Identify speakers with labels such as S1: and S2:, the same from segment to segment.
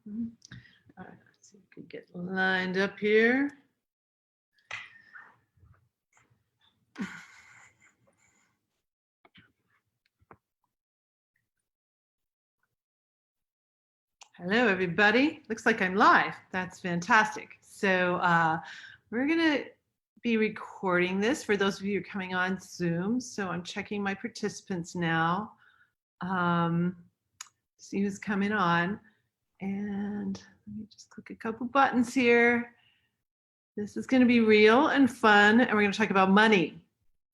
S1: All right, let's see if we can get lined up here. Hello, everybody. Looks like I'm live. That's fantastic. So we're going to be recording this for those of you who are coming on Zoom. So I'm checking my participants now. See who's coming on. And let me just click a couple buttons here. This is going to be real and fun, and we're going to talk about money.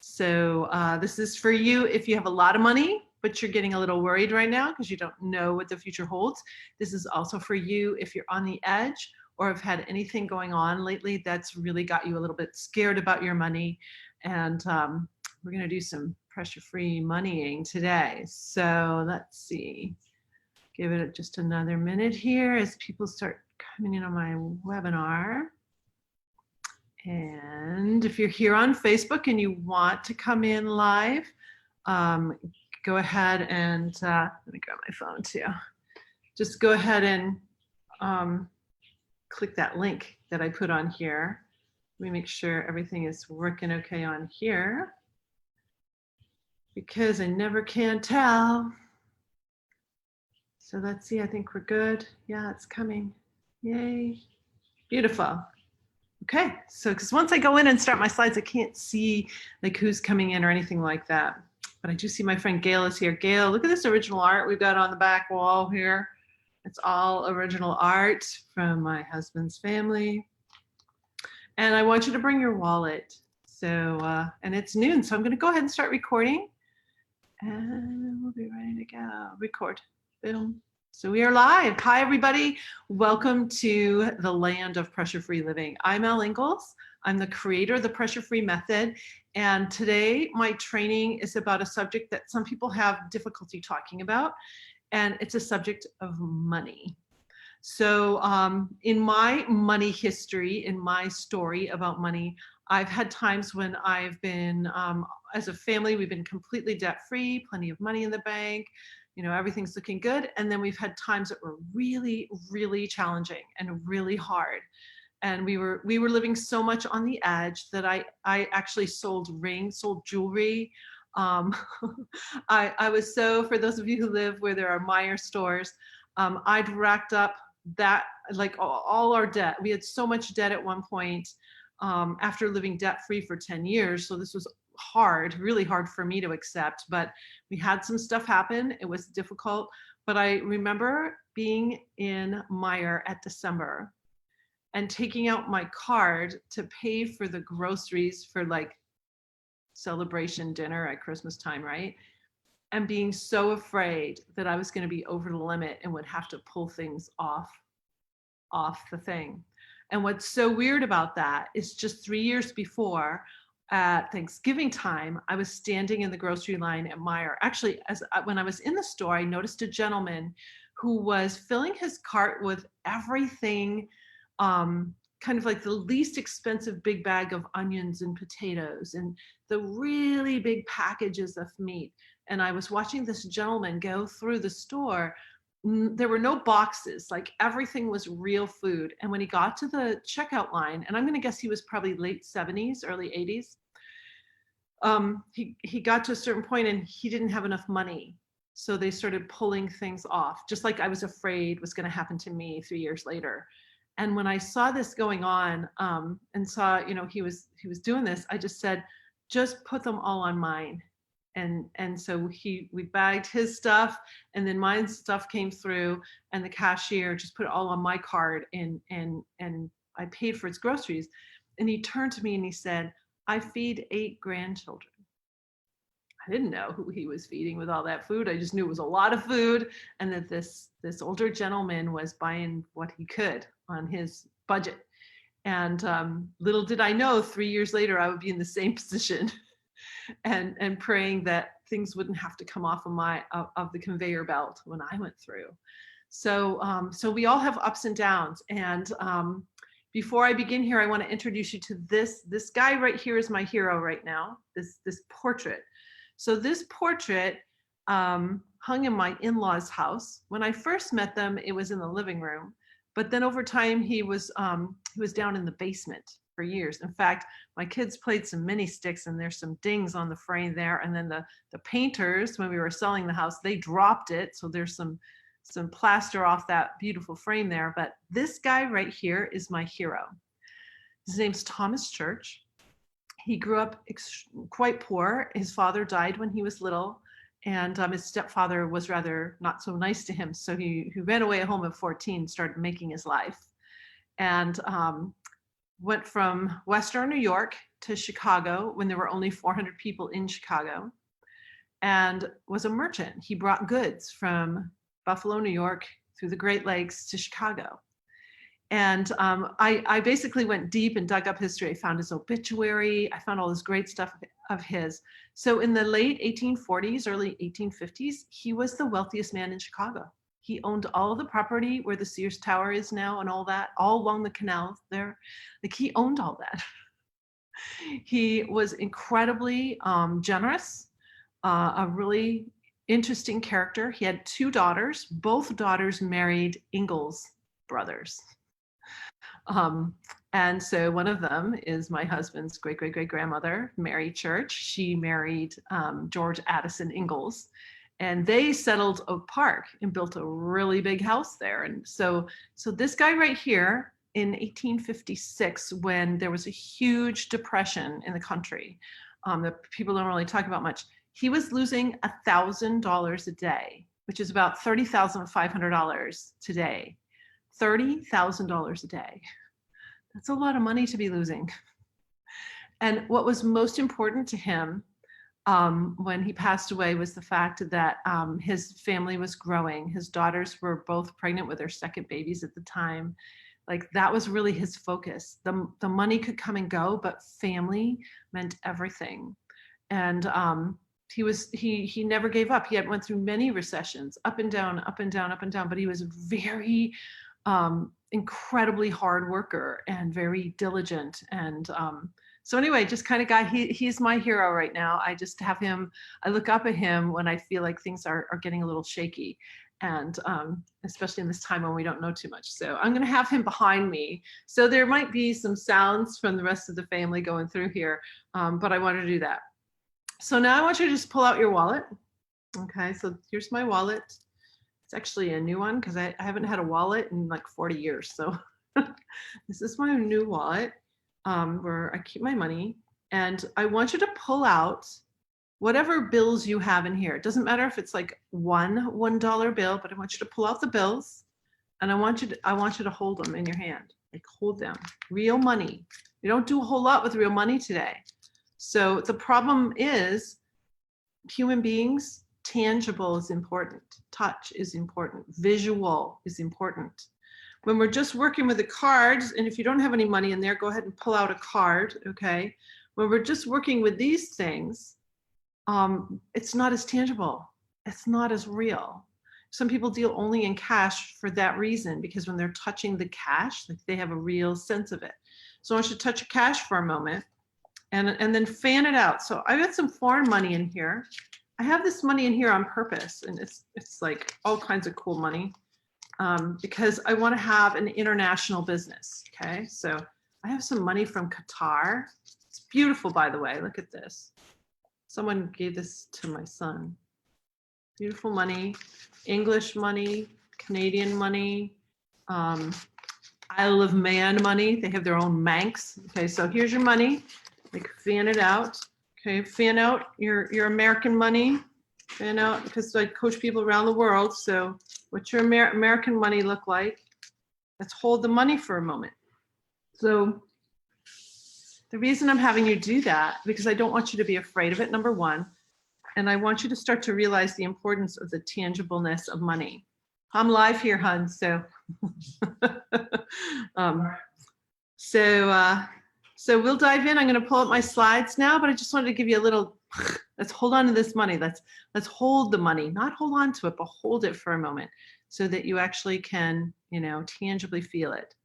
S1: So this is for you if you have a lot of money, but you're getting a little worried right now because you don't know what the future holds. This is also for you if you're on the edge or have had anything going on lately that's really got you a little bit scared about your money. And we're going to do some pressure-free moneying today. So let's see. Give it just another minute here as people start coming in on my webinar. And if you're here on Facebook and you want to come in live, go ahead and let me grab my phone too. Just go ahead and click that link that I put on here. Let me make sure everything is working okay on here because I never can tell. So let's see, I think we're good. Yeah, it's coming. Yay. Beautiful. Okay, so because once I go in and start my slides, I can't see like who's coming in or anything like that. But I do see my friend Gail is here. Gail, look at this original art we've got on the back wall here. It's all original art from my husband's family. And I want you to bring your wallet. So, and it's noon, so I'm gonna go ahead and start recording. And we'll be ready to go. Record. Boom. So we are live. Hi, everybody. Welcome to the land of pressure-free living. I'm Elle Ingalls. I'm the creator of the pressure-free method. And today my training is about a subject that some people have difficulty talking about. And it's a subject of money. So in my money history, in my story about money, I've had times when I've been, as a family, we've been completely debt-free, plenty of money in the bank, you know, everything's looking good. And then we've had times that were really, really challenging and really hard. And we were living so much on the edge that I actually sold rings, sold jewelry. I was so, for those of you who live where there are Meijer stores, I'd racked up that, like all our debt. We had so much debt at one point after living debt-free for 10 years. So this was hard, really hard for me to accept, but we had some stuff happen. It was difficult, but I remember being in Meijer at December and taking out my card to pay for the groceries for like celebration dinner at Christmas time, right? And being so afraid that I was going to be over the limit and would have to pull things off the thing. And what's so weird about that is just 3 years before, at Thanksgiving time, I was standing in the grocery line at Meijer. Actually, when I was in the store, I noticed a gentleman who was filling his cart with everything, kind of like the least expensive big bag of onions and potatoes and the really big packages of meat. And I was watching this gentleman go through the store. There were no boxes, like everything was real food. And when he got to the checkout line, and I'm going to guess he was probably late 70s, early 80s, he got to a certain point and he didn't have enough money. So they started pulling things off, just like I was afraid was going to happen to me 3 years later. And when I saw this going on and saw, you know, he was doing this, I just said, just put them all on mine. And so we bagged his stuff, and then my stuff came through, and the cashier just put it all on my card, and I paid for its groceries. And he turned to me and he said, I feed 8 grandchildren. I didn't know who he was feeding with all that food. I just knew it was a lot of food, and that this older gentleman was buying what he could on his budget. And little did I know, 3 years later, I would be in the same position. And praying that things wouldn't have to come off of the conveyor belt when I went through. So we all have ups and downs. And before I begin here, I want to introduce you to this guy right here is my hero right now. This portrait. So this portrait hung in my in-laws' house. When I first met them, it was in the living room, but then over time he was down in the basement for years. In fact, my kids played some mini sticks and there's some dings on the frame there. And then the painters, when we were selling the house, they dropped it. So there's some plaster off that beautiful frame there. But this guy right here is my hero. His name's Thomas Church. He grew up quite poor. His father died when he was little, and his stepfather was rather not so nice to him. So he ran away at home at 14, started making his life, and went from Western New York to Chicago when there were only 400 people in Chicago, and was a merchant. He brought goods from Buffalo, New York, through the Great Lakes to Chicago. And I basically went deep and dug up history. I found his obituary. I found all this great stuff of his. So in the late 1840s, early 1850s, he was the wealthiest man in Chicago. He owned all of the property where the Sears Tower is now and all that, all along the canal there. Like, he owned all that. He was incredibly generous, a really interesting character. He had 2 daughters. Both daughters married Ingalls brothers. And so one of them is my husband's great-great-great-grandmother, Mary Church. She married George Addison Ingalls, and they settled Oak Park and built a really big house there. And so this guy right here in 1856, when there was a huge depression in the country that people don't really talk about much, he was losing $1,000 a day, which is about $30,500 today. $30,000 a day. That's a lot of money to be losing. And what was most important to him when he passed away was the fact that his family was growing. His daughters were both pregnant with their second babies at the time. Like, that was really his focus. The money could come and go, but family meant everything. And he never gave up. He had went through many recessions, up and down, up and down, up and down, but he was very incredibly hard worker and very diligent. And so anyway, just kind of guy, he's my hero right now. I just have him, I look up at him when I feel like things are getting a little shaky. And especially in this time when we don't know too much. So I'm gonna have him behind me. So there might be some sounds from the rest of the family going through here, but I wanted to do that. So now I want you to just pull out your wallet. Okay, so here's my wallet. It's actually a new one because I haven't had a wallet in like 40 years. So this is my new wallet where I keep my money. And I want you to pull out whatever bills you have in here. It doesn't matter if it's like $1 bill, but I want you to pull out the bills, and I want you to hold them in your hand. Like, hold them. Real money. You don't do a whole lot with real money today. So the problem is, human beings, tangible is important. Touch is important. Visual is important. When we're just working with the cards, and if you don't have any money in there, go ahead and pull out a card, okay? When we're just working with these things, it's not as tangible. It's not as real. Some people deal only in cash for that reason, because when they're touching the cash, like, they have a real sense of it. So I want you to touch cash for a moment and then fan it out. So I've got some foreign money in here. I have this money in here on purpose, and it's like all kinds of cool money because I want to have an international business. Okay, so I have some money from Qatar. It's beautiful, by the way. Look at this. Someone gave this to my son. Beautiful money, English money, Canadian money, Isle of Man money. They have their own Manx. Okay, so here's your money. Like, fan it out. Okay, fan out your American money. Fan out, because I coach people around the world. So what's your American money look like? Let's hold the money for a moment. So the reason I'm having you do that, because I don't want you to be afraid of it, number one. And I want you to start to realize the importance of the tangibleness of money. I'm live here, hun, so. So we'll dive in. I'm going to pull up my slides now, but I just wanted to give you a little, let's hold on to this money. Let's hold the money, not hold on to it, but hold it for a moment so that you actually can, tangibly feel it.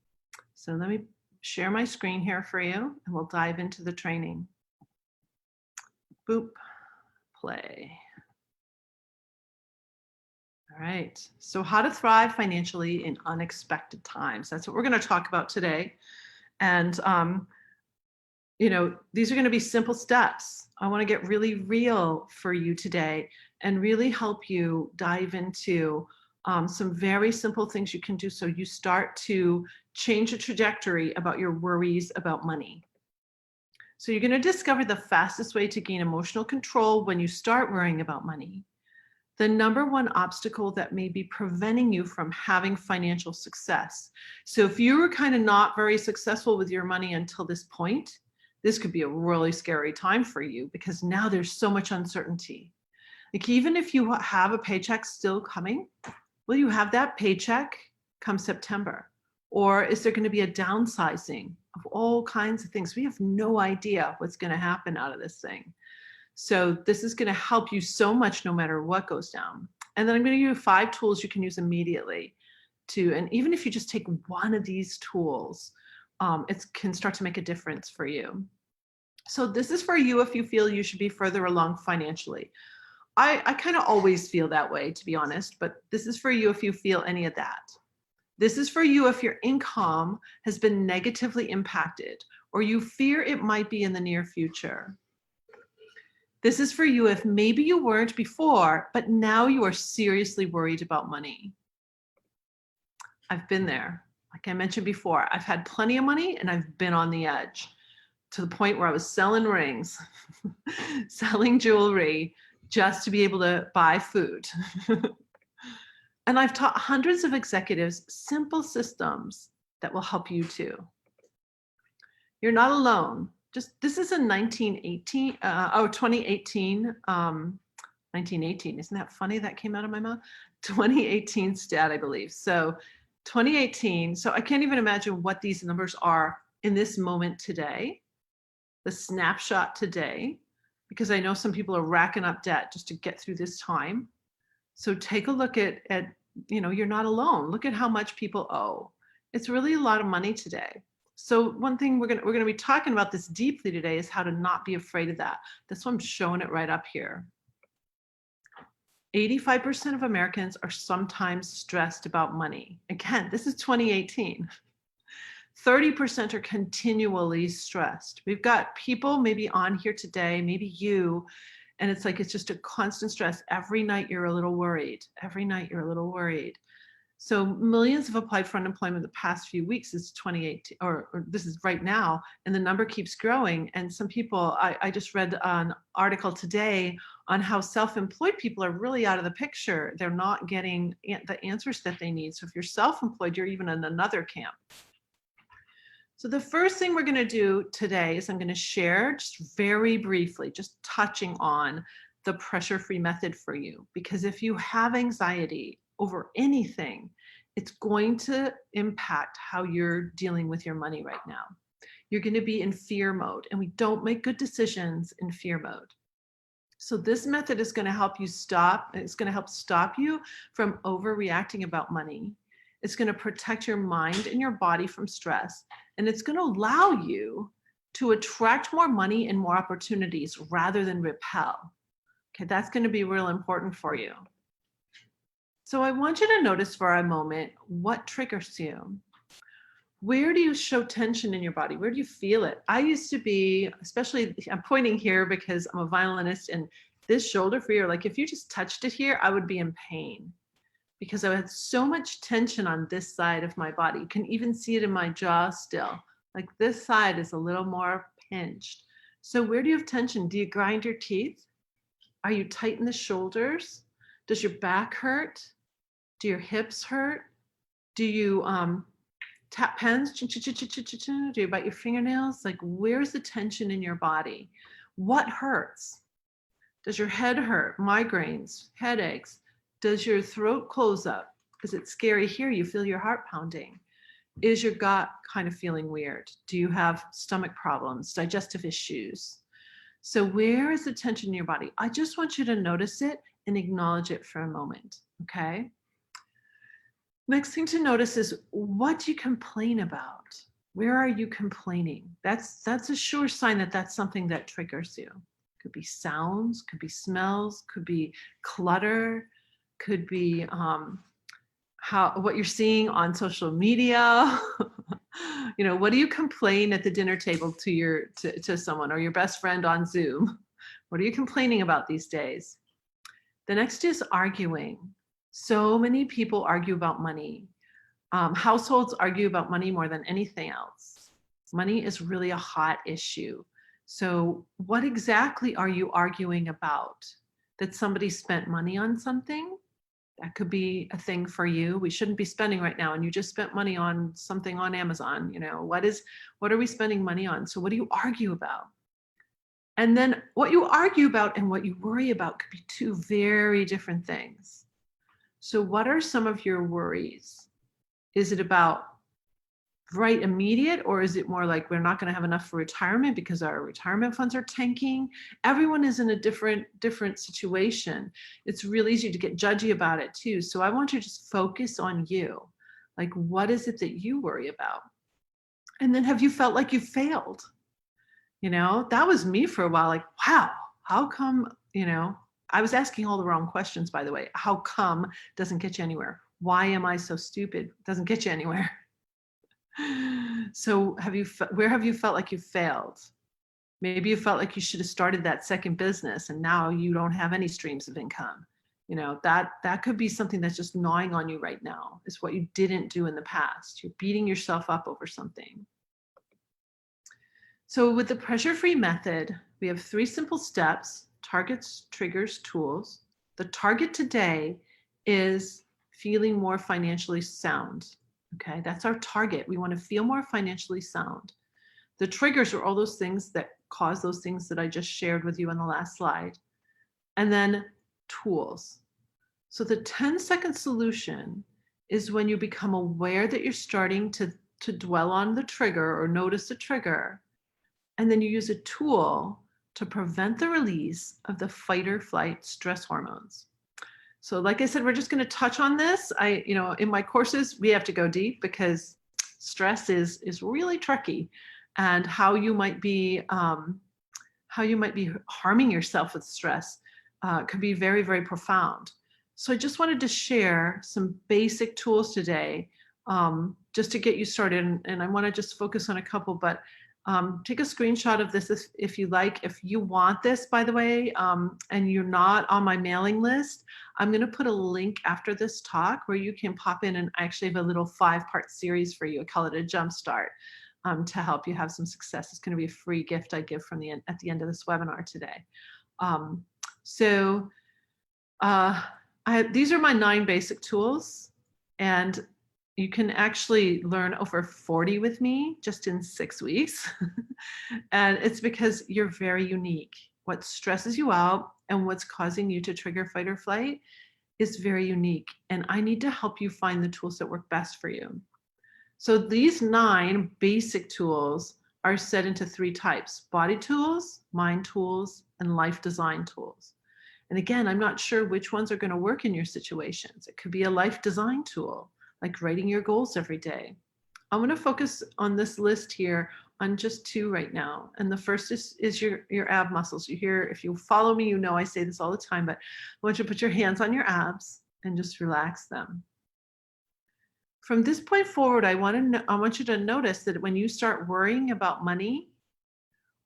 S1: So let me share my screen here for you, and we'll dive into the training. Boop, play. All right. So how to thrive financially in unexpected times. That's what we're going to talk about today. And, these are going to be simple steps. I want to get really real for you today and really help you dive into some very simple things you can do so you start to change the trajectory about your worries about money. So you're going to discover the fastest way to gain emotional control when you start worrying about money. The number one obstacle that may be preventing you from having financial success. So if you were kind of not very successful with your money until this point, this could be a really scary time for you because now there's so much uncertainty. Like even if you have a paycheck still coming, will you have that paycheck come September? Or is there going to be a downsizing of all kinds of things? We have no idea what's going to happen out of this thing. So this is going to help you so much no matter what goes down. And then I'm going to give you 5 tools you can use immediately and even if you just take one of these tools, it can start to make a difference for you. So this is for you if you feel you should be further along financially. I kind of always feel that way, to be honest, but this is for you if you feel any of that. This is for you if your income has been negatively impacted or you fear it might be in the near future. This is for you if maybe you weren't before, but now you are seriously worried about money. I've been there. Like I mentioned before, I've had plenty of money and I've been on the edge to the point where I was selling rings, selling jewelry just to be able to buy food. And I've taught hundreds of executives simple systems that will help you too. You're not alone. This is a 2018, 1918. Isn't that funny? That came out of my mouth. 2018 stat, I believe. So 2018. So I can't even imagine what these numbers are in this moment today, the snapshot today, because I know some people are racking up debt just to get through this time. So take a look at you're not alone. Look at how much people owe. It's really a lot of money today. So one thing we're going to be talking about this deeply today is how to not be afraid of that. That's why I'm showing it right up here. 85% of Americans are sometimes stressed about money. Again, this is 2018. 30% are continually stressed. We've got people maybe on here today, maybe you, and it's like it's just a constant stress. Every night you're a little worried. Every night you're a little worried. So millions have applied for unemployment the past few weeks. Is 2018, or this is right now, and the number keeps growing. And some people, I just read an article today on how self-employed people are really out of the picture. They're not getting the answers that they need. So if you're self-employed, you're even in another camp. So the first thing we're going to do today is I'm going to share just very briefly, just touching on the pressure-free method for you. Because if you have anxiety over anything, it's going to impact how you're dealing with your money right now. You're going to be in fear mode, and we don't make good decisions in fear mode. So this method is going to help you stop. It's going to help stop you from overreacting about money. It's going to protect your mind and your body from stress. And it's going to allow you to attract more money and more opportunities rather than repel. Okay, that's going to be real important for you. So I want you to notice for a moment what triggers you. Where do you show tension in your body? Where do you feel it? I used to be, especially, I'm pointing here because I'm a violinist, and this shoulder fear, like if you just touched it here, I would be in pain because I had so much tension on this side of my body. You can even see it in my jaw still. Like this side is a little more pinched. So where do you have tension? Do you grind your teeth? Are you tight in the shoulders? Does your back hurt? Do your hips hurt? Do you tap pens? Do you bite your fingernails? Like, where's the tension in your body? What hurts? Does your head hurt? Migraines, headaches? Does your throat close up? Is it scary here? You feel your heart pounding? Is your gut kind of feeling weird? Do you have stomach problems, digestive issues? So where is the tension in your body? I just want you to notice it and acknowledge it for a moment, okay? Next thing to notice is, what do you complain about? Where are you complaining? That's a sure sign that that's something that triggers you. Could be sounds, could be smells, could be clutter. could be what you're seeing on social media. What do you complain at the dinner table to someone, or your best friend on Zoom? What are you complaining about these days? The next is arguing. So many people argue about money. Households argue about money more than anything else. Money is really a hot issue. So what exactly are you arguing about? That somebody spent money on something? That could be a thing for you. We shouldn't be spending right now, and you just spent money on something on Amazon. What are we spending money on? So what do you argue about? And then what you argue about and what you worry about could be two very different things. So what are some of your worries? Is it about right immediate, or is it more like we're not going to have enough for retirement because our retirement funds are tanking? Everyone is in a different situation. It's really easy to get judgy about it too. So I want you to just focus on you. Like, what is it that you worry about? And then have you felt like you failed? That was me for a while. Like, wow, how come, I was asking all the wrong questions, by the way. How come doesn't get you anywhere? Why am I so stupid? Doesn't get you anywhere. So where have you felt like you failed? Maybe you felt like you should have started that second business and now you don't have any streams of income. That could be something that's just gnawing on you right now, is what you didn't do in the past. You're beating yourself up over something. So with the pressure-free method, we have 3 simple steps: targets, triggers, tools. The target today is feeling more financially sound. Okay, that's our target. We want to feel more financially sound. The triggers are all those things that cause those things that I just shared with you on the last slide. And then tools. So the 10-second solution is when you become aware that you're starting to dwell on the trigger or notice the trigger. And then you use a tool to prevent the release of the fight or flight stress hormones. So like I said, we're just going to touch on this. In my courses, we have to go deep because stress is really tricky, and how you might be harming yourself with stress could be very, very profound. So I just wanted to share some basic tools today, just to get you started. And I want to just focus on a couple, but take a screenshot of this if you like. If you want this, by the way, and you're not on my mailing list, I'm going to put a link after this talk where you can pop in, and I actually have a little 5-part series for you. I call it a jump start, to help you have some success. It's going to be a free gift I give at the end of this webinar today. These are my 9 basic tools, and you can actually learn over 40 with me just in 6 weeks. And it's because you're very unique. What stresses you out and what's causing you to trigger fight or flight is very unique. And I need to help you find the tools that work best for you. So these 9 basic tools are set into 3 types: body tools, mind tools, and life design tools. And again, I'm not sure which ones are going to work in your situations. It could be a life design tool, like writing your goals every day. I'm going to focus on this list here on just 2 right now. And the first is your ab muscles. If you follow me, I say this all the time, but I want you to put your hands on your abs and just relax them. From this point forward, I want you to notice that when you start worrying about money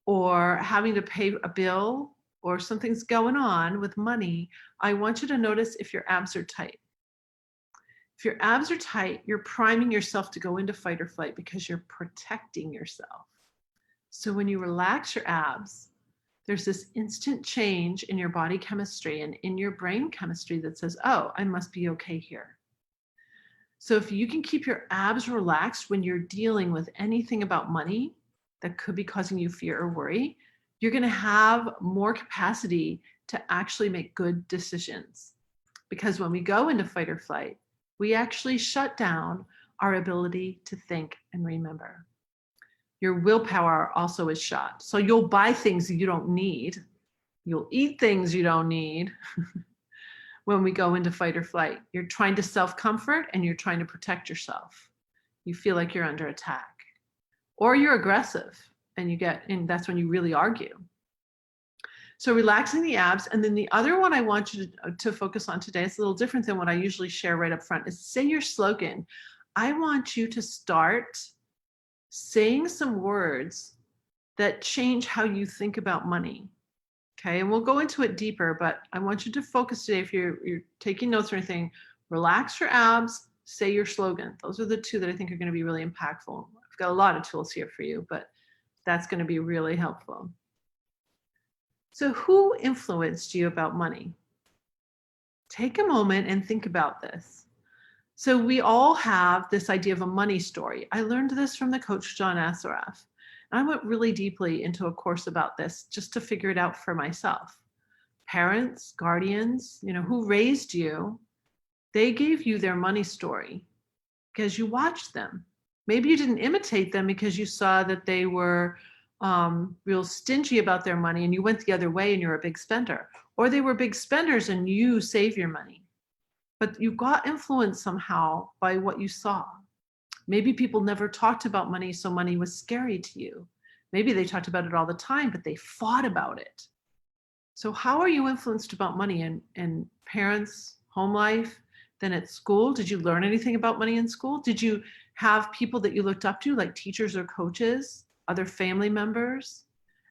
S1: or having to pay a bill or something's going on with money, I want you to notice if your abs are tight. If your abs are tight, you're priming yourself to go into fight or flight because you're protecting yourself. So when you relax your abs, there's this instant change in your body chemistry and in your brain chemistry that says, oh, I must be okay here. So if you can keep your abs relaxed when you're dealing with anything about money that could be causing you fear or worry, you're going to have more capacity to actually make good decisions. Because when we go into fight or flight, we actually shut down our ability to think and remember. Your willpower also is shot. So you'll buy things that you don't need. You'll eat things you don't need when we go into fight or flight. You're trying to self-comfort and you're trying to protect yourself. You feel like you're under attack. Or you're aggressive and that's when you really argue. So relaxing the abs. And then the other one I want you to focus on today, it's a little different than what I usually share right up front, is say your slogan. I want you to start saying some words that change how you think about money. Okay, and we'll go into it deeper, but I want you to focus today. If you're taking notes or anything, relax your abs, say your slogan. Those are the two that I think are going to be really impactful. I've got a lot of tools here for you, but that's going to be really helpful. So who influenced you about money? Take a moment and think about this. So we all have this idea of a money story. I learned this from the coach, John Assaraf. And I went really deeply into a course about this just to figure it out for myself. Parents, guardians, who raised you, they gave you their money story because you watched them. Maybe you didn't imitate them because you saw that they were real stingy about their money and you went the other way and you're a big spender. Or they were big spenders and you save your money. But you got influenced somehow by what you saw. Maybe people never talked about money, so money was scary to you. Maybe they talked about it all the time, but they fought about it. So how are you influenced about money in parents, home life, then at school? Did you learn anything about money in school? Did you have people that you looked up to, like teachers or coaches, other family members,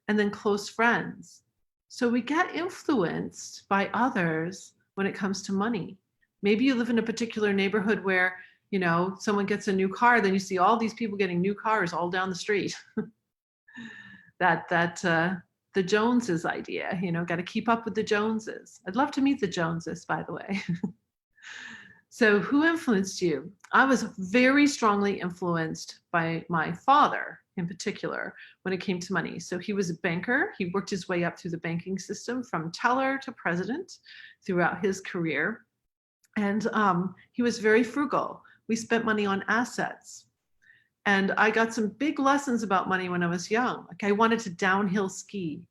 S1: and then close friends? So we get influenced by others when it comes to money. Maybe you live in a particular neighborhood where, someone gets a new car, then you see all these people getting new cars all down the street. The Joneses idea, got to keep up with the Joneses. I'd love to meet the Joneses, by the way. So who influenced you? I was very strongly influenced by my father in particular when it came to money. So he was a banker. He worked his way up through the banking system from teller to president throughout his career. And he was very frugal. We spent money on assets. And I got some big lessons about money when I was young. Like I wanted to downhill ski,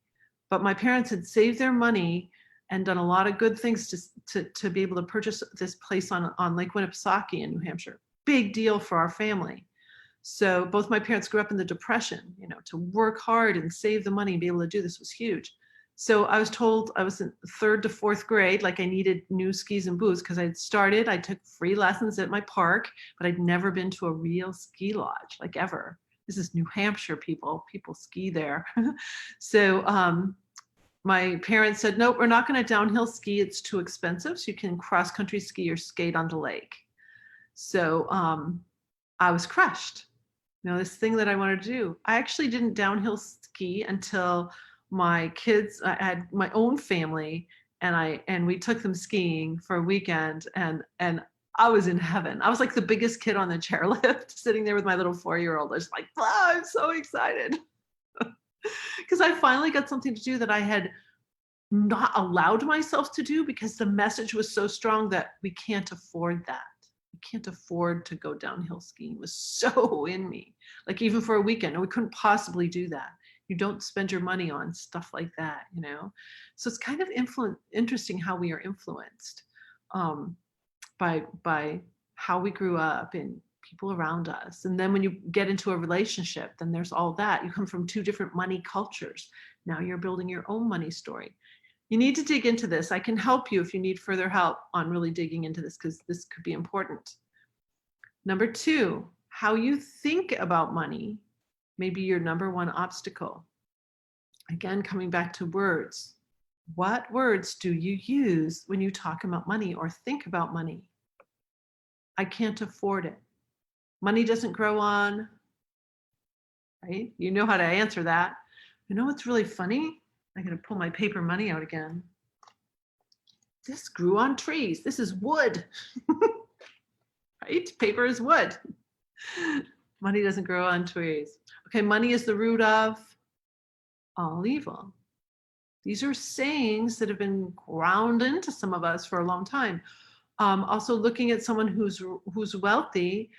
S1: but my parents had saved their money and done a lot of good things to be able to purchase this place on Lake Winnipesaukee in New Hampshire. Big deal for our family. So both my parents grew up in the Depression, to work hard and save the money and be able to do this was huge. So I was told I was in 3rd to 4th grade, like I needed new skis and boots because I took free lessons at my park, but I'd never been to a real ski lodge, like ever. This is New Hampshire, people ski there. So my parents said, nope, we're not going to downhill ski. It's too expensive. So you can cross country ski or skate on the lake. So I was crushed. This thing that I wanted to do. I actually didn't downhill ski until my kids, I had my own family and we took them skiing for a weekend and I was in heaven. I was like the biggest kid on the chairlift sitting there with my little 4-year-old. I was like, oh, I'm so excited. Because I finally got something to do that I had not allowed myself to do because the message was so strong that we can't afford that. We can't afford to go downhill skiing. It was so in me. Like even for a weekend, and we couldn't possibly do that. You don't spend your money on stuff like that, So it's kind of interesting how we are influenced by how we grew up and people around us. And then when you get into a relationship, then there's all that. You come from 2 different money cultures. Now you're building your own money story. You need to dig into this. I can help you if you need further help on really digging into this because this could be important. Number 2, how you think about money may be your number 1 obstacle. Again, coming back to words. What words do you use when you talk about money or think about money? I can't afford it. Money doesn't grow on, right? You know how to answer that. You know what's really funny? I gotta pull my paper money out again. This grew on trees. This is wood, right? Paper is wood. Money doesn't grow on trees. Okay, money is the root of all evil. These are sayings that have been ground into some of us for a long time. Also looking at someone who's wealthy,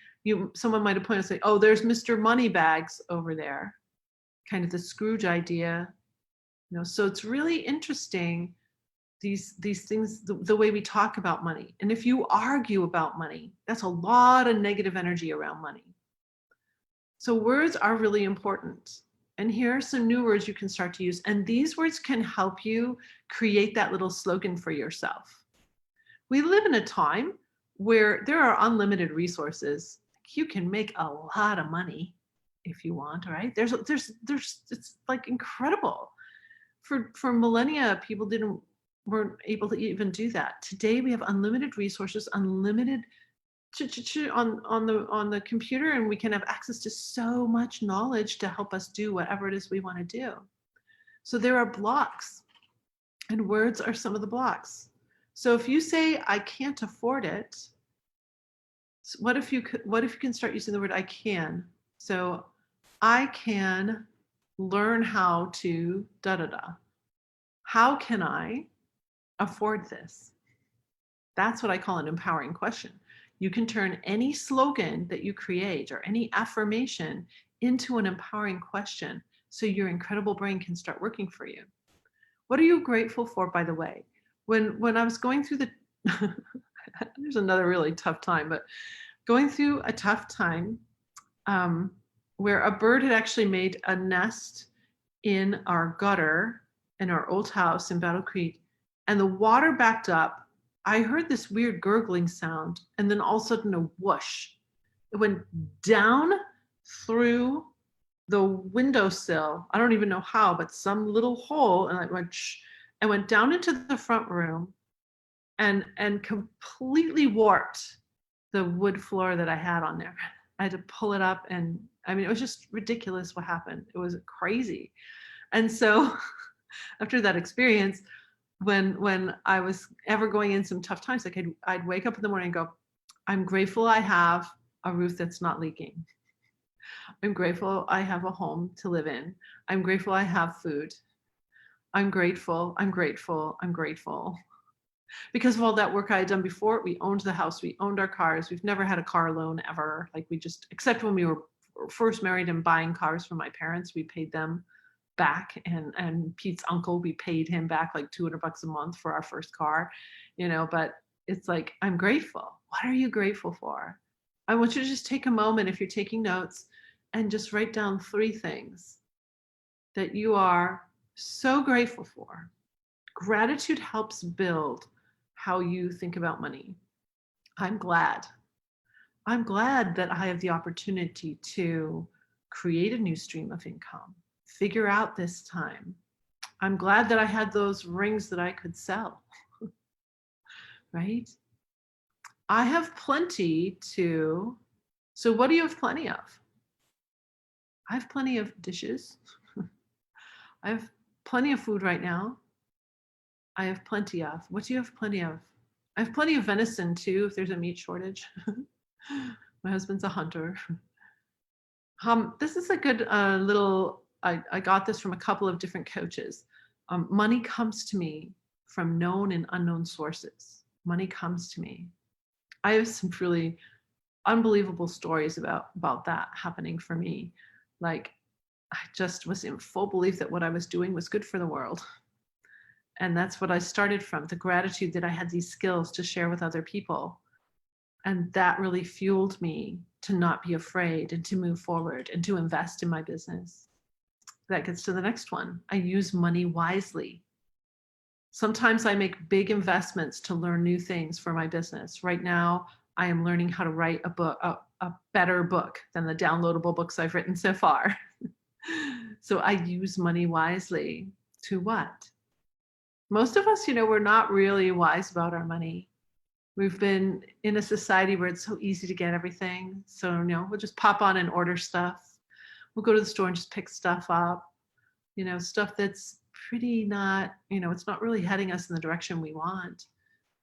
S1: someone might have pointed and say, oh, there's Mr. Moneybags over there. Kind of the Scrooge idea. So it's really interesting, these things, the way we talk about money. And if you argue about money, that's a lot of negative energy around money. So words are really important. And here are some new words you can start to use. And these words can help you create that little slogan for yourself. We live in a time where there are unlimited resources. You can make a lot of money if you want, right? It's like incredible. For millennia, people weren't able to even do that. Today we have unlimited resources, unlimited on the computer, and we can have access to so much knowledge to help us do whatever it is we want to do. So there are blocks, and words are some of the blocks. So if you say I can't afford it, what if you can start using the word I can? So I can learn how to da da da. How can I afford this? That's what I call an empowering question. You can turn any slogan that you create or any affirmation into an empowering question so your incredible brain can start working for you. What are you grateful for, by the way? When I was going through there's another really tough time, but going through a tough time where a bird had actually made a nest in our gutter in our old house in Battle Creek, and the water backed up. I heard this weird gurgling sound, and then all of a sudden a whoosh. It went down through the windowsill. I don't even know how, but some little hole, and I went down into the front room and completely warped the wood floor that I had on there. I had to pull it up, and I mean, it was just ridiculous what happened. It was crazy. And so after that experience, when I was ever going in some tough times, like I'd wake up in the morning and go, I'm grateful I have a roof that's not leaking. I'm grateful I have a home to live in. I'm grateful I have food. I'm grateful, I'm grateful, I'm grateful. Because of all that work I had done before, we owned the house, we owned our cars. We've never had a car loan ever. Like except when we were first married and buying cars from my parents, we paid them back. And Pete's uncle, we paid him back like $200 a month for our first car, but it's like, I'm grateful. What are you grateful for? I want you to just take a moment, if you're taking notes, and just write down 3 things that you are so grateful for. Gratitude helps build how you think about money. I'm glad that I have the opportunity to create a new stream of income, figure out this time. I'm glad that I had those rings that I could sell, right? I have plenty so what do you have plenty of? I have plenty of dishes. I have plenty of food right now. I have plenty of. What do you have plenty of? I have plenty of venison too, if there's a meat shortage. My husband's a hunter. This is a good I got this from a couple of different coaches. Money comes to me from known and unknown sources. Money comes to me. I have some really unbelievable stories about that happening for me. Like, I just was in full belief that what I was doing was good for the world. And that's what I started from, the gratitude that I had these skills to share with other people. And that really fueled me to not be afraid and to move forward and to invest in my business. That gets to the next one. I use money wisely. Sometimes I make big investments to learn new things for my business. Right now, I am learning how to write a book, a better book than the downloadable books I've written so far. So I use money wisely. To what? Most of us, we're not really wise about our money. We've been in a society where it's so easy to get everything. So, we'll just pop on and order stuff. We'll go to the store and just pick stuff up, stuff that's pretty not, it's not really heading us in the direction we want.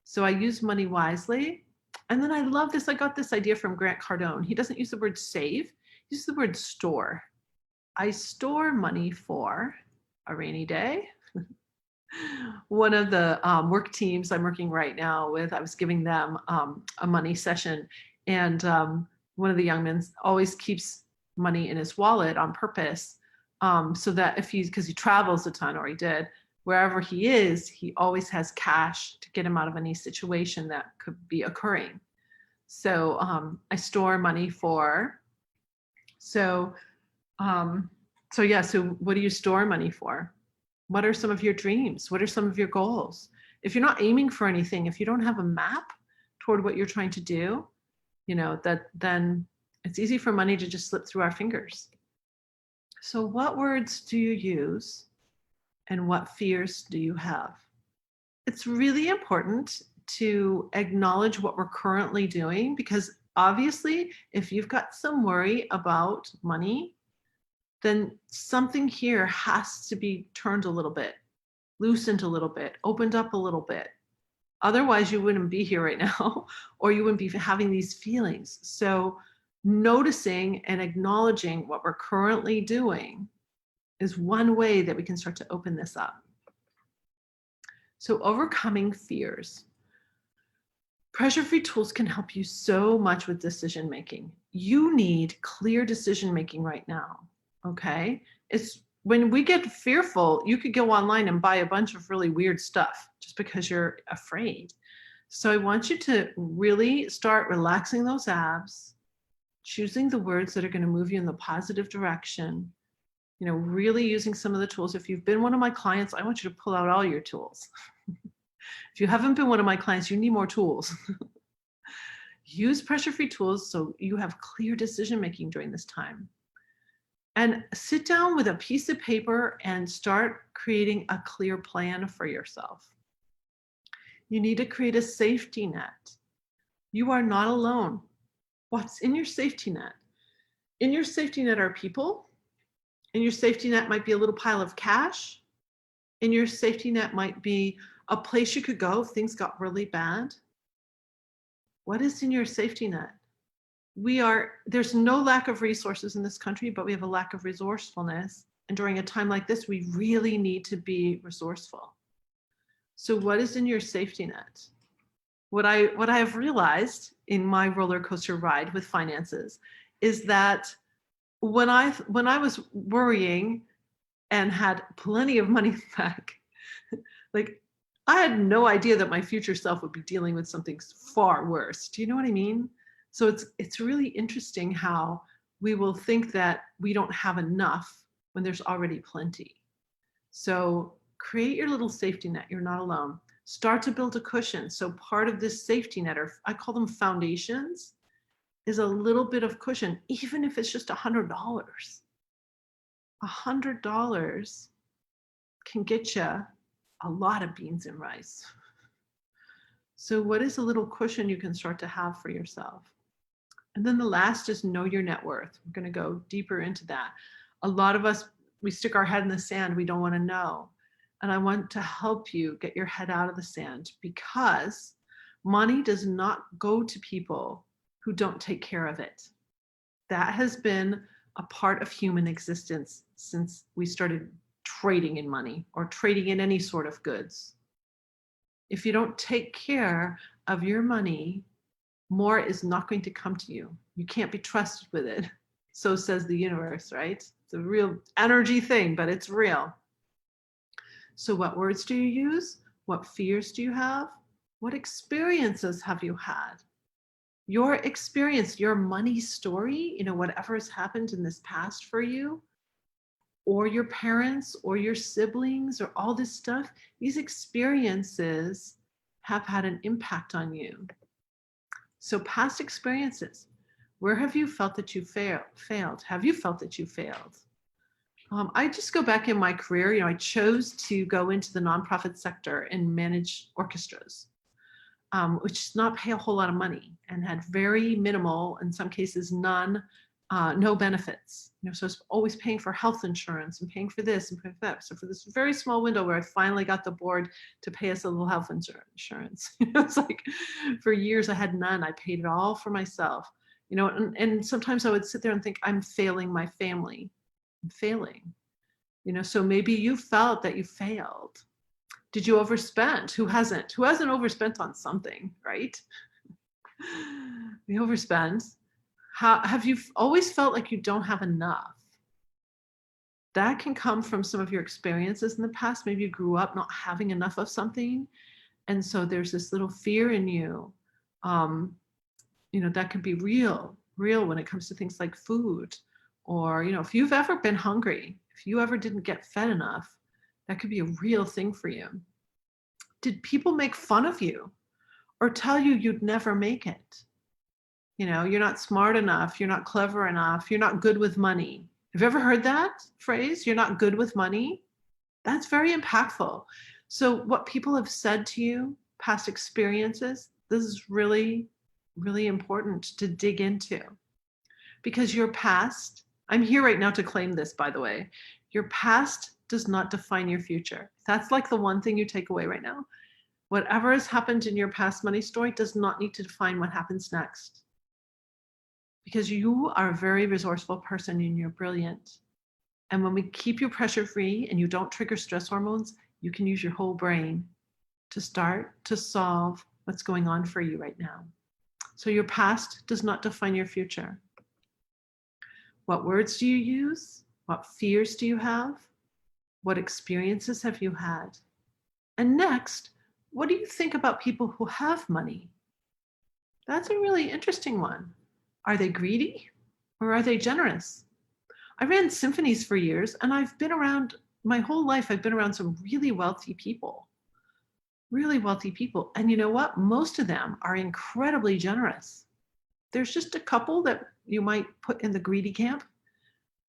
S1: So I use money wisely. And then I love this. I got this idea from Grant Cardone. He doesn't use the word save, he uses the word store. I store money for a rainy day. One of the work teams I'm working right now with, I was giving them a money session, and one of the young men always keeps money in his wallet on purpose, so that because he travels a ton, or he did, wherever he is, he always has cash to get him out of any situation that could be occurring. So I store money for, So yeah, so what do you store money for? What are some of your dreams? What are some of your goals? If you're not aiming for anything, if you don't have a map toward what you're trying to do, that then it's easy for money to just slip through our fingers. So what words do you use and what fears do you have? It's really important to acknowledge what we're currently doing, because obviously if you've got some worry about money, then something here has to be turned a little bit, loosened a little bit, opened up a little bit. Otherwise, you wouldn't be here right now, or you wouldn't be having these feelings. So noticing and acknowledging what we're currently doing is one way that we can start to open this up. So overcoming fears. Pressure-free tools can help you so much with decision making. You need clear decision making right now, okay? It's when we get fearful, you could go online and buy a bunch of really weird stuff just because you're afraid. So I want you to really start relaxing those abs, choosing the words that are going to move you in the positive direction, really using some of the tools. If you've been one of my clients, I want you to pull out all your tools. If you haven't been one of my clients, you need more tools. Use pressure-free tools so you have clear decision making during this time. And sit down with a piece of paper and start creating a clear plan for yourself. You need to create a safety net. You are not alone. What's in your safety net? In your safety net are people. In your safety net might be a little pile of cash. In your safety net might be a place you could go if things got really bad. What is in your safety net? There's no lack of resources in this country, but we have a lack of resourcefulness. And during a time like this, we really need to be resourceful. So what is in your safety net? What I have realized in my roller coaster ride with finances is that when I was worrying and had plenty of money back, like I had no idea that my future self would be dealing with something far worse. Do you know what I mean? So it's really interesting how we will think that we don't have enough when there's already plenty. So create your little safety net. You're not alone. Start to build a cushion. So part of this safety net, or I call them foundations, is a little bit of cushion, even if it's just $100. $100 can get you a lot of beans and rice. So what is a little cushion you can start to have for yourself? And then the last is know your net worth. We're going to go deeper into that. A lot of us, we stick our head in the sand. We don't want to know. And I want to help you get your head out of the sand, because money does not go to people who don't take care of it. That has been a part of human existence since we started trading in money or trading in any sort of goods. If you don't take care of your money, more is not going to come to you. You can't be trusted with it. So says the universe, right? It's a real energy thing, but it's real. So what words do you use? What fears do you have? What experiences have you had? Your experience, your money story, whatever has happened in this past for you, or your parents or your siblings or all this stuff, these experiences have had an impact on you. So past experiences, where have you felt that you failed? Have you felt that you failed? I just go back in my career, I chose to go into the nonprofit sector and manage orchestras, which does not pay a whole lot of money and had very minimal, in some cases none, no benefits. So I was always paying for health insurance and paying for this and paying for that. So for this very small window where I finally got the board to pay us a little health insurance, it's like for years I had none. I paid it all for myself, and sometimes I would sit there and think, I'm failing my family. I'm failing, so maybe you felt that you failed. Did you overspend? Who hasn't? Who hasn't overspent on something, right? We overspend. Have you always felt like you don't have enough? That can come from some of your experiences in the past. Maybe you grew up not having enough of something. And so there's this little fear in you, that can be real when it comes to things like food, or, if you've ever been hungry, If you ever didn't get fed enough, that could be a real thing for you. Did people make fun of you or tell you you'd never make it? You know, you're not smart enough, you're not clever enough, you're not good with money. Have you ever heard that phrase? You're not good with money? That's very impactful. So what people have said to you, past experiences, this is really, really important to dig into, because your past, I'm here right now to claim this, by the way, your past does not define your future. That's like the one thing you take away right now. Whatever has happened in your past money story does not need to define what happens next, because you are a very resourceful person and you're brilliant. And when we keep you pressure free and you don't trigger stress hormones, you can use your whole brain to start to solve what's going on for you right now. So your past does not define your future. What words do you use? What fears do you have? What experiences have you had? And next, what do you think about people who have money? That's a really interesting one. Are they greedy or are they generous? I ran symphonies for years, and I've been around my whole life. I've been around some really wealthy people. And you know what? Most of them are incredibly generous. There's just a couple that you might put in the greedy camp.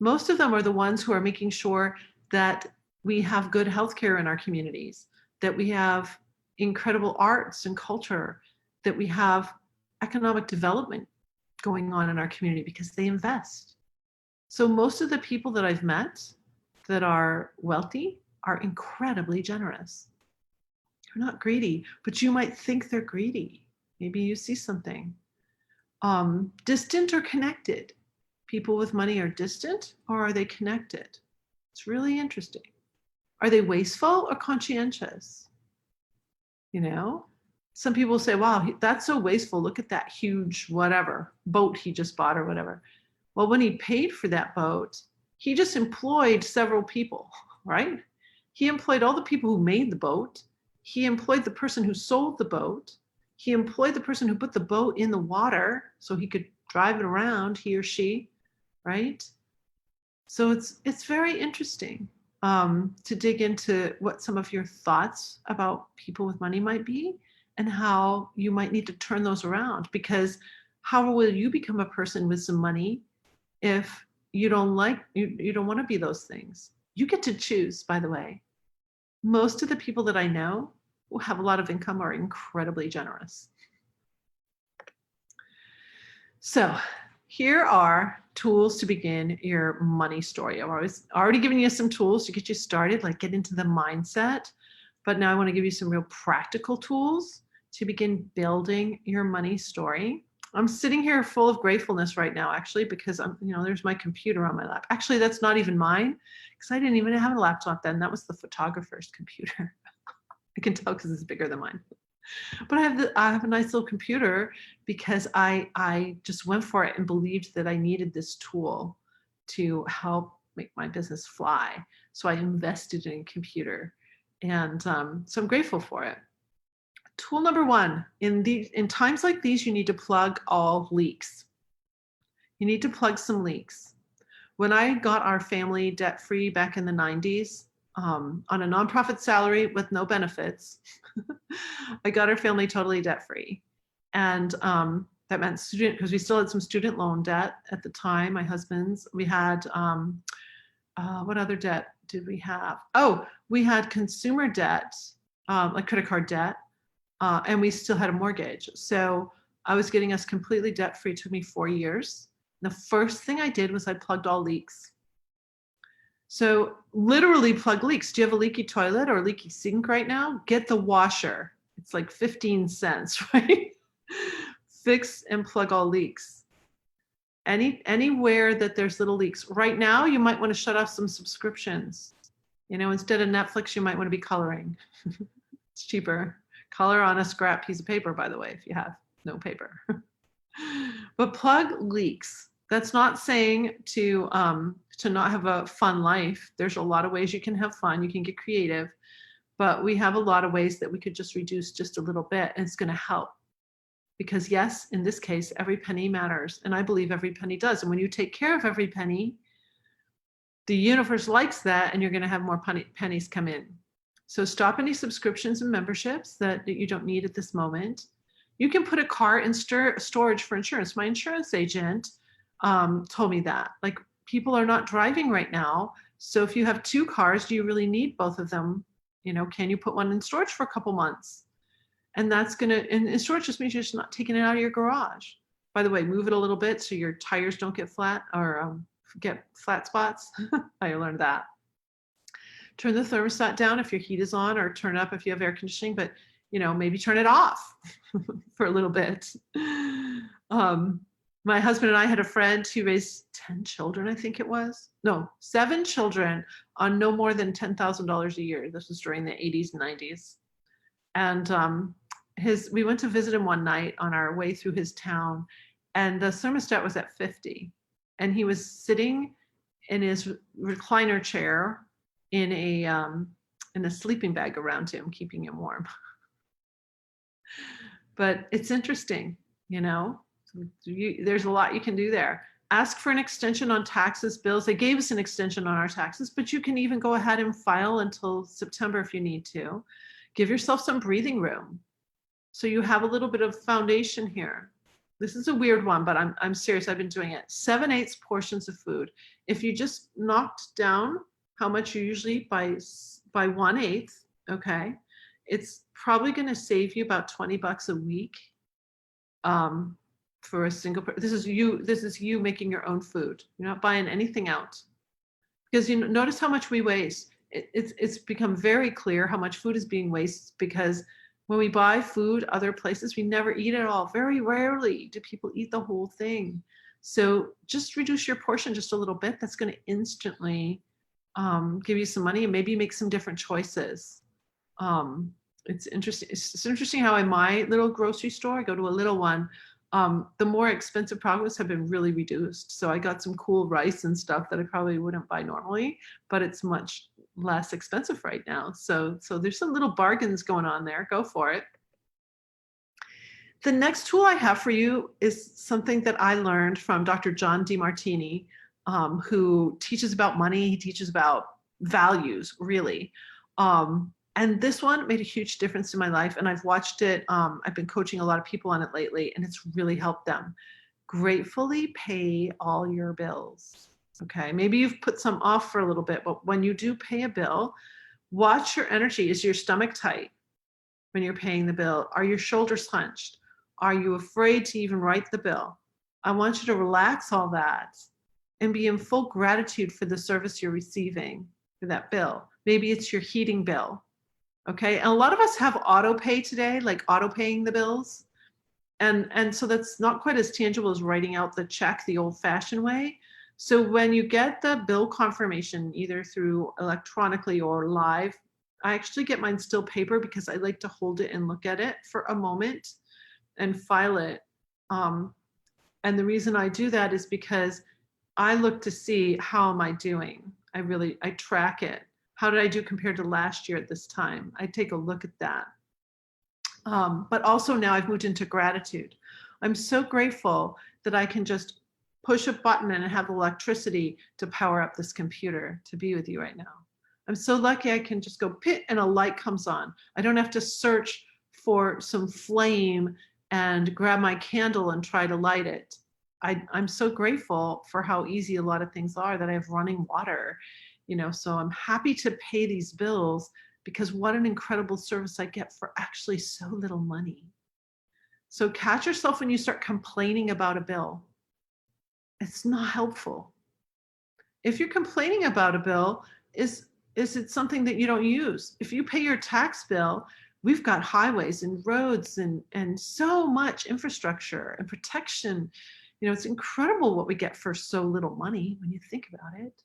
S1: Most of them are the ones who are making sure that we have good healthcare in our communities, that we have incredible arts and culture, that we have economic development going on in our community because they invest. So most of the people that I've met that are wealthy are incredibly generous. They're not greedy, but you might think they're greedy. Maybe you see something. Distant or connected? People with money are distant, or are they connected? It's really interesting. Are they wasteful or conscientious? You know, some people say, wow, that's so wasteful. Look at that huge whatever boat he just bought or whatever. Well, when he paid for that boat, he just employed several people, right? He employed all the people who made the boat. He employed the person who sold the boat. He employed the person who put the boat in the water so he could drive it around, he or she, right? So it's very interesting to dig into what some of your thoughts about people with money might be and how you might need to turn those around, because how will you become a person with some money if you don't want to be those things? You get to choose, by the way. Most of the people that I know who have a lot of income are incredibly generous. So here are tools to begin your money story. I've already given you some tools to get you started, like get into the mindset. But now I want to give you some real practical tools to begin building your money story. I'm sitting here full of gratefulness right now, actually, because there's my computer on my lap. Actually, that's not even mine, because I didn't even have a laptop then. That was the photographer's computer. I can tell because it's bigger than mine. But I have a nice little computer because I just went for it and believed that I needed this tool to help make my business fly. So I invested in a computer, and so I'm grateful for it. Tool number one, in times like these, you need to plug all leaks. You need to plug some leaks. When I got our family debt-free back in the 90s, on a nonprofit salary with no benefits, I got our family totally debt-free. And that meant because we still had some student loan debt at the time, my husband's. We had, what other debt did we have? Oh, we had consumer debt, like credit card debt. And we still had a mortgage. So I was getting us completely debt-free. It took me 4 years. The first thing I did was I plugged all leaks. So literally plug leaks. Do you have a leaky toilet or a leaky sink right now? Get the washer. It's like 15 cents, right? Fix and plug all leaks. Anywhere that there's little leaks. Right now, you might want to shut off some subscriptions. Instead of Netflix, you might want to be coloring. It's cheaper. Color on a scrap piece of paper, by the way, if you have no paper. But plug leaks. That's not saying to not have a fun life. There's a lot of ways you can have fun. You can get creative, but we have a lot of ways that we could just reduce just a little bit, and it's going to help. Because yes, in this case, every penny matters, and I believe every penny does. And when you take care of every penny, The universe likes that, and you're going to have more pennies come in. So stop any subscriptions and memberships that you don't need at this moment. You can put a car in storage for insurance. My insurance agent told me that. Like, people are not driving right now. So if you have 2 cars, do you really need both of them? Can you put one in storage for a couple months? And that's and storage just means you're just not taking it out of your garage. By the way, move it a little bit so your tires don't get flat or get flat spots. I learned that. Turn the thermostat down if your heat is on, or turn up if you have air conditioning, but maybe turn it off for a little bit. My husband and I had a friend who raised 10 children, I think it was. No, 7 children on no more than $10,000 a year. This was during the 80s and 90s. And we went to visit him one night on our way through his town, and the thermostat was at 50. And he was sitting in his recliner chair in a sleeping bag around him, keeping him warm. But it's interesting, there's a lot you can do there. Ask for an extension on taxes, bills. They gave us an extension on our taxes, but you can even go ahead and file until September if you need to. Give yourself some breathing room so you have a little bit of foundation here. This is a weird one, but I'm serious. I've been doing it. 7/8 portions of food. If you just knocked down how much you usually eat by 1/8, okay, it's probably going to save you about $20 a week for a single person. This is you making your own food. You're not buying anything out, because notice how much we waste. It's become very clear how much food is being wasted, because when we buy food other places, we never eat it all. Very rarely do people eat the whole thing. So just reduce your portion just a little bit. That's going to instantly give you some money, and maybe make some different choices. It's interesting. It's interesting how in my little grocery store, I go to a little one, the more expensive products have been really reduced. So I got some cool rice and stuff that I probably wouldn't buy normally, but it's much less expensive right now. So there's some little bargains going on there. Go for it. The next tool I have for you is something that I learned from Dr. John DeMartini, who teaches about money. He teaches about values, really. And this one made a huge difference in my life, and I've watched it. I've been coaching a lot of people on it lately, and it's really helped them. Gratefully pay all your bills. Okay, maybe you've put some off for a little bit, but when you do pay a bill, watch your energy. Is your stomach tight when you're paying the bill? Are your shoulders hunched? Are you afraid to even write the bill? I want you to relax all that and be in full gratitude for the service you're receiving for that bill. Maybe it's your heating bill. Okay, and a lot of us have auto pay today, like auto paying the bills. And so that's not quite as tangible as writing out the check the old-fashioned way. So when you get the bill confirmation, either through electronically or live, I actually get mine still paper, because I like to hold it and look at it for a moment and file it. And the reason I do that is because I look to see, how am I doing? I track it. How did I do compared to last year at this time? I take a look at that. But also now I've moved into gratitude. I'm so grateful that I can just push a button and have electricity to power up this computer to be with you right now. I'm so lucky I can just go pit and a light comes on. I don't have to search for some flame and grab my candle and try to light it. I'm so grateful for how easy a lot of things are, that I have running water, so I'm happy to pay these bills, because what an incredible service I get for actually so little money. So catch yourself when you start complaining about a bill. It's not helpful. If you're complaining about a bill, is it something that you don't use? If you pay your tax bill, we've got highways and roads and so much infrastructure and protection. It's incredible what we get for so little money when you think about it.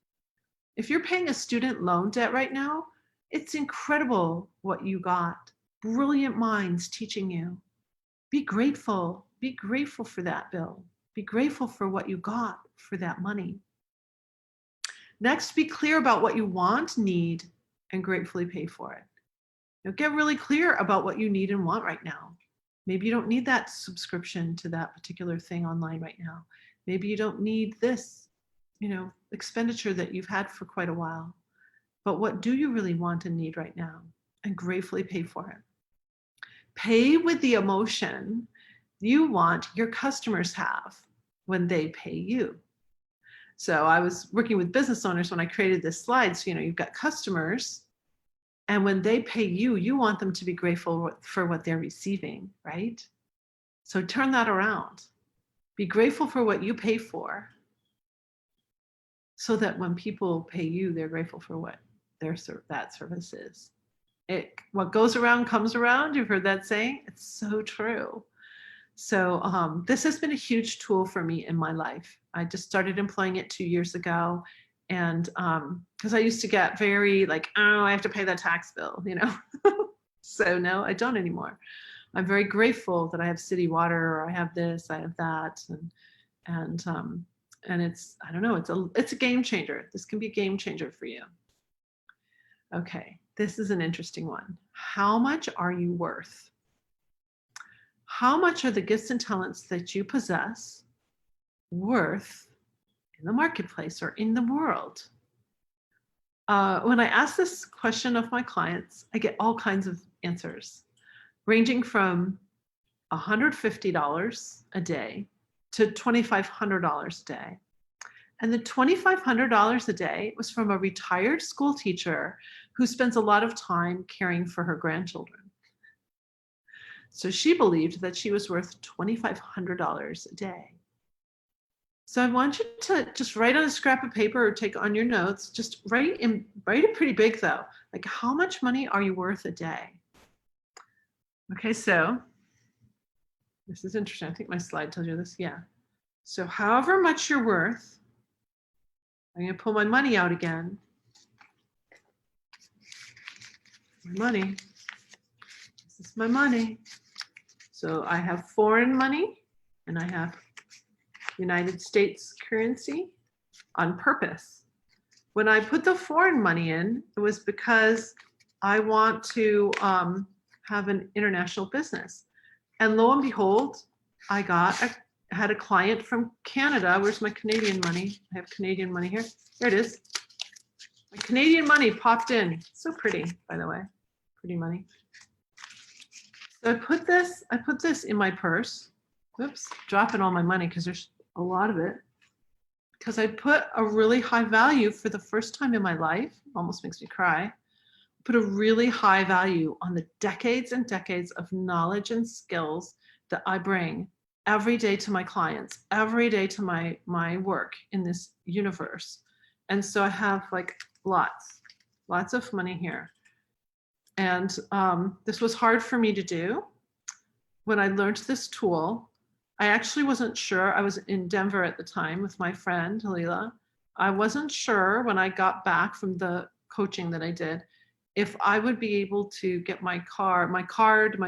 S1: If you're paying a student loan debt right now, it's incredible what you got. Brilliant minds teaching you. Be grateful. Be grateful for that bill. Be grateful for what you got for that money. Next, be clear about what you want, need, and gratefully pay for it. Get really clear about what you need and want right now. Maybe you don't need that subscription to that particular thing online right now. Maybe you don't need this. expenditure that you've had for quite a while. But what do you really want and need right now? And gratefully pay for it. Pay with the emotion you want your customers have when they pay you. So I was working with business owners when I created this slide. So, you've got customers, and when they pay you, you want them to be grateful for what they're receiving, right? So turn that around. Be grateful for what you pay for, so that when people pay you, they're grateful for what that service is. What goes around comes around. You've heard that saying. It's so true. So this has been a huge tool for me in my life. I just started employing it 2 years ago. And because I used to get very like, oh, I have to pay that tax bill, So no, I don't anymore. I'm very grateful that I have city water, or I have this, I have that. And it's, I don't know, it's a game changer. This can be a game changer for you. Okay, this is an interesting one. How much are you worth? How much are the gifts and talents that you possess worth in the marketplace or in the world? When I ask this question of my clients, I get all kinds of answers, ranging from $150 a day to $2,500 a day. And the $2,500 a day was from a retired school teacher who spends a lot of time caring for her grandchildren. So she believed that she was worth $2,500 a day. So I want you to just write on a scrap of paper or take on your notes, just write it pretty big though. Like, how much money are you worth a day? Okay, so this is interesting. I think my slide tells you this. Yeah. So however much you're worth, I'm going to pull my money out again. My money. This is my money. So I have foreign money and I have United States currency on purpose. When I put the foreign money in, it was because I want to have an international business. And lo and behold, I had a client from Canada. Where's my Canadian money? I have Canadian money here. There it is. My Canadian money popped in. So pretty, by the way. Pretty money. So I put this in my purse. Whoops, dropping all my money because there's a lot of it. Because I put a really high value for the first time in my life, almost makes me cry, put a really high value on the decades and decades of knowledge and skills that I bring every day to my clients, every day to my work in this universe. And so I have like lots of money here. And this was hard for me to do. When I learned this tool, I actually wasn't sure. I was in Denver at the time with my friend, Halila. I wasn't sure when I got back from the coaching that I did, if I would be able to get my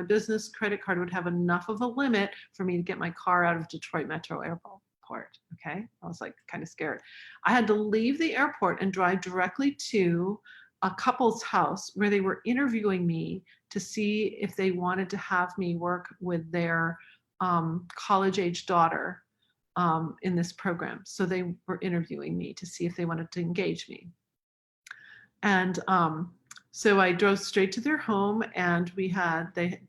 S1: business credit card would have enough of a limit for me to get my car out of Detroit Metro Airport. Okay. I was like kind of scared. I had to leave the airport and drive directly to a couple's house where they were interviewing me to see if they wanted to have me work with their college-age daughter in this program. So they were interviewing me to see if they wanted to engage me. And so I drove straight to their home, and they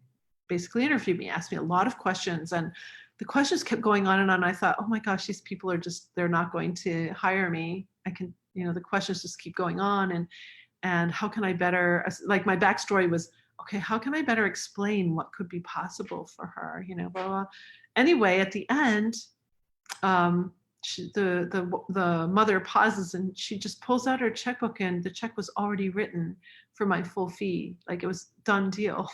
S1: basically interviewed me, asked me a lot of questions, and the questions kept going on and on. I thought, oh my gosh, these people they're not going to hire me. The questions just keep going on, and how can I better, like my backstory was, okay, how can I better explain what could be possible for her, blah, blah. Anyway, at the end, the mother pauses and she just pulls out her checkbook, and the check was already written for my full fee. Like, it was done deal.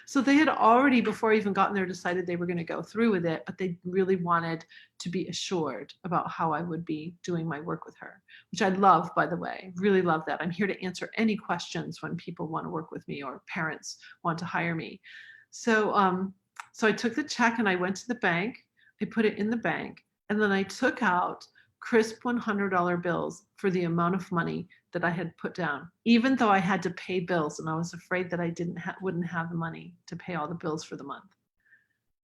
S1: So they had already, before I even gotten there, decided they were going to go through with it, but they really wanted to be assured about how I would be doing my work with her, which I love, by the way. Really love that. I'm here to answer any questions when people want to work with me or parents want to hire me. So I took the check and I went to the bank. I put it in the bank, and then I took out crisp $100 bills for the amount of money that I had put down, even though I had to pay bills and I was afraid that I wouldn't have the money to pay all the bills for the month.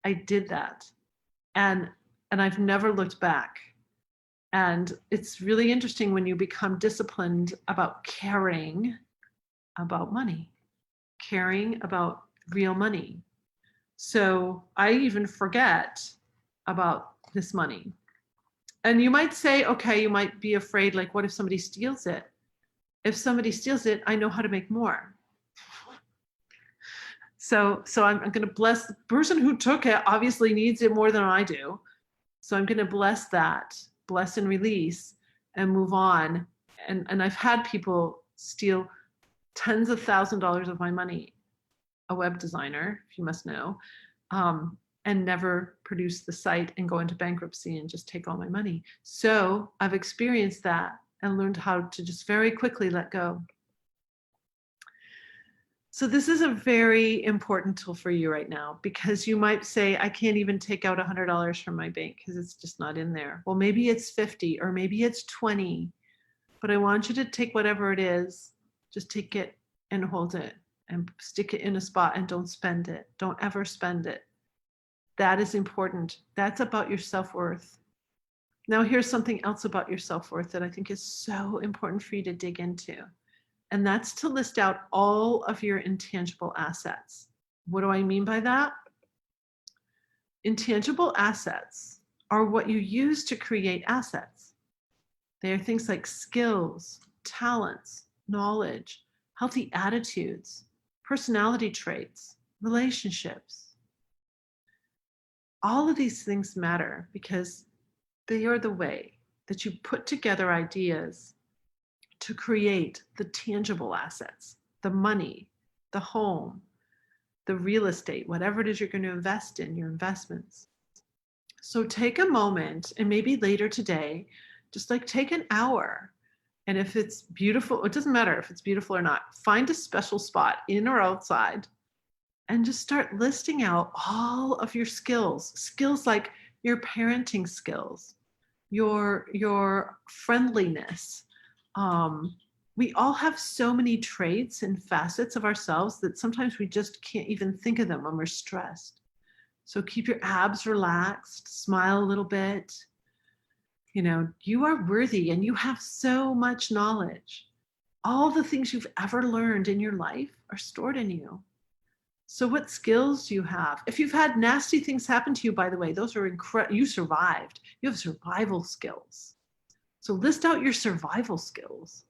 S1: I did that, and I've never looked back. And it's really interesting when you become disciplined about caring about money, caring about real money. So I even forget about this money. And you might say, okay, you might be afraid, like, what if somebody steals it? If somebody steals it, I know how to make more. So I'm going to bless the person who took it, obviously needs it more than I do. So I'm going to bless that, bless and release, and move on. And I've had people steal tens of $1,000s of my money, a web designer, if you must know, and never produce the site and go into bankruptcy and just take all my money. So I've experienced that and learned how to just very quickly let go. So this is a very important tool for you right now, because you might say, I can't even take out $100 from my bank because it's just not in there. Well, maybe it's 50 or maybe it's 20, but I want you to take whatever it is, just take it and hold it and stick it in a spot and don't spend it. Don't ever spend it. That is important. That's about your self-worth. Now, here's something else about your self-worth that I think is so important for you to dig into. And that's to list out all of your intangible assets. What do I mean by that? Intangible assets are what you use to create assets. They are things like skills, talents, knowledge, healthy attitudes, personality traits, relationships. All of these things matter because they are the way that you put together ideas to create the tangible assets, the money, the home, the real estate, whatever it is you're going to invest in, your investments. So take a moment, and maybe later today, just like take an hour. And if it's beautiful, it doesn't matter if it's beautiful or not, find a special spot in or outside and just start listing out all of your skills like your parenting skills, your friendliness. We all have so many traits and facets of ourselves that sometimes we just can't even think of them when we're stressed. So keep your abs relaxed, smile a little bit. You know, you are worthy and you have so much knowledge. All the things you've ever learned in your life are stored in you. So what skills do you have? If you've had nasty things happen to you, by the way, those are incredible. You survived. You have survival skills. So list out your survival skills,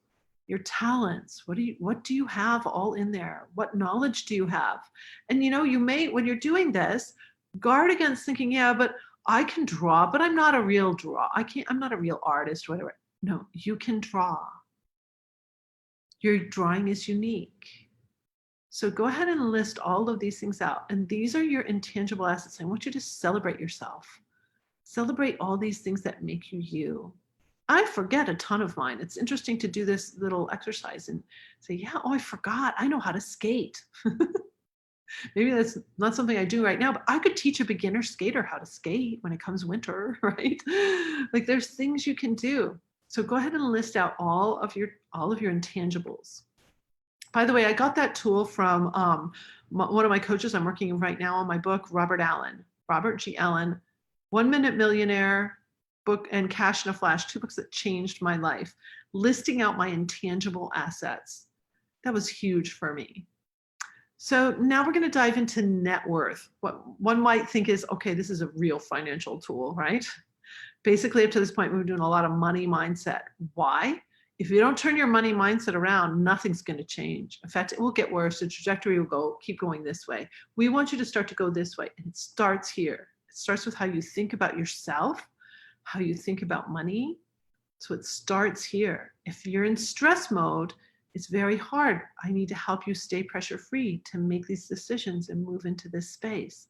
S1: your talents. What do you have all in there? What knowledge do you have? And you know, you may, when you're doing this, guard against thinking, yeah, but I can draw, but I'm not a real draw. I'm not a real artist, whatever. No, you can draw. Your drawing is unique. So go ahead and list all of these things out. And these are your intangible assets. I want you to celebrate yourself. Celebrate all these things that make you you. I forget a ton of mine. It's interesting to do this little exercise and say, yeah, oh, I forgot. I know how to skate. Maybe that's not something I do right now, but I could teach a beginner skater how to skate when it comes winter, right? Like there's things you can do. So go ahead and list out all of your intangibles. By the way, I got that tool from one of my coaches I'm working right now on my book, Robert G. Allen, 1 Minute Millionaire book and Cash in a Flash, 2 books that changed my life, listing out my intangible assets. That was huge for me. So now we're going to dive into net worth. What one might think is, okay, this is a real financial tool, right? Basically, up to this point, we've been doing a lot of money mindset. Why? If you don't turn your money mindset around, nothing's going to change. In fact, it will get worse. The trajectory will keep going this way. We want you to start to go this way. And it starts here. It starts with how you think about yourself, how you think about money. So it starts here. If you're in stress mode, it's very hard. I need to help you stay pressure-free to make these decisions and move into this space.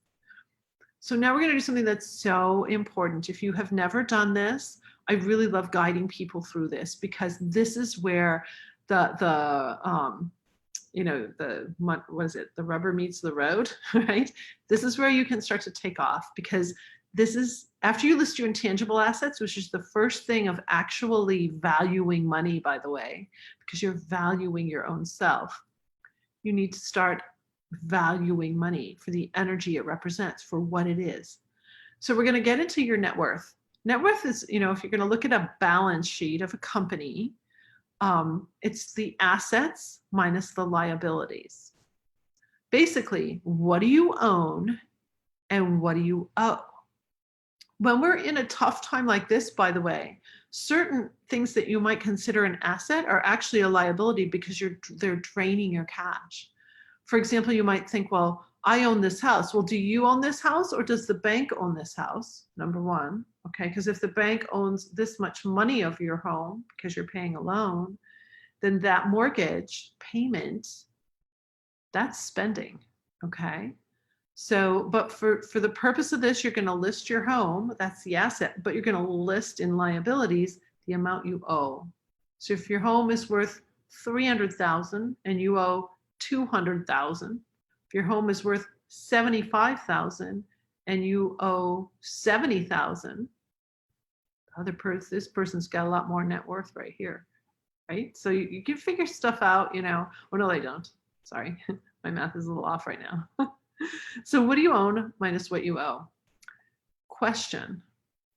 S1: So now we're going to do something that's so important. If you have never done this, I really love guiding people through this, because this is where the rubber meets the road, right? This is where you can start to take off, because this is after you list your intangible assets, which is the first thing of actually valuing money, by the way, because you're valuing your own self. You need to start valuing money for the energy it represents, for what it is. So we're going to get into your net worth. Net worth is, if you're going to look at a balance sheet of a company, it's the assets minus the liabilities. Basically, what do you own and what do you owe? When we're in a tough time like this, by the way, certain things that you might consider an asset are actually a liability because they're draining your cash. For example, you might think, well, I own this house. Well, do you own this house or does the bank own this house? Number one, okay? Because if the bank owns this much money of your home because you're paying a loan, then that mortgage payment, that's spending, okay? So, but for the purpose of this, you're going to list your home, that's the asset, but you're going to list in liabilities the amount you owe. So if your home is worth $300,000 and you owe $200,000, if your home is worth $75,000 and you owe $70,000, this person's got a lot more net worth right here, right? So you can figure stuff out, Oh, no, they don't. Sorry, my math is a little off right now. So what do you own minus what you owe? Question,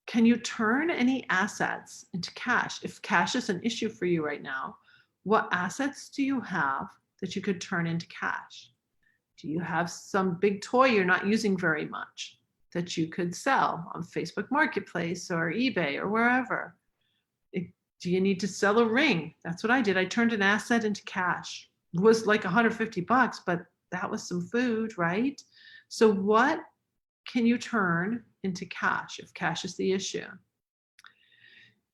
S1: can you turn any assets into cash? If cash is an issue for you right now, what assets do you have that you could turn into cash? Do you have some big toy you're not using very much that you could sell on Facebook Marketplace or eBay or wherever? Do you need to sell a ring? That's what I did. I turned an asset into cash. It was like $150, but that was some food, right? So what can you turn into cash if cash is the issue?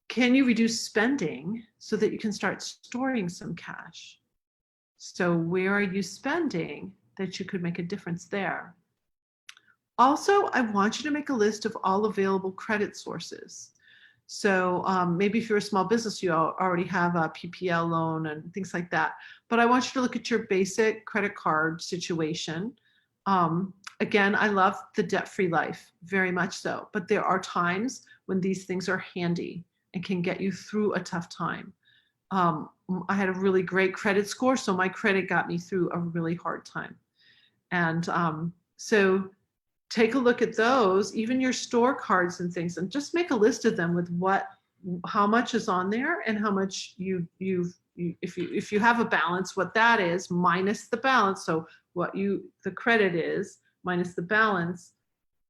S1: Can you reduce spending so that you can start storing some cash? So where are you spending that you could make a difference there? Also, I want you to make a list of all available credit sources. So maybe if you're a small business, you already have a PPL loan and things like that. But I want you to look at your basic credit card situation. Again, I love the debt-free life, very much so. But there are times when these things are handy and can get you through a tough time. I had a really great credit score, so my credit got me through a really hard time. And so take a look at those, even your store cards and things, and just make a list of them with how much is on there and how much if you have a balance, what that is minus the balance. So what the credit is minus the balance,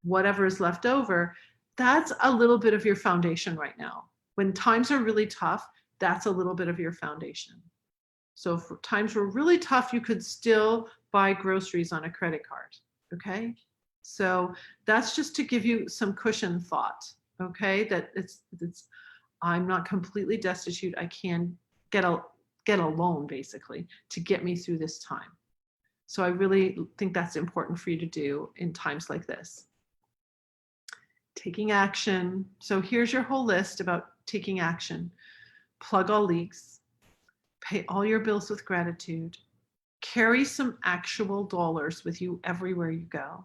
S1: whatever is left over, that's a little bit of your foundation right now. When times are really tough, that's a little bit of your foundation. So if times were really tough, you could still buy groceries on a credit card, okay? So that's just to give you some cushion thought, okay? That I'm not completely destitute. I can get a loan basically to get me through this time. So I really think that's important for you to do in times like this. Taking action. So here's your whole list about taking action. Plug all leaks, pay all your bills with gratitude, carry some actual dollars with you everywhere you go.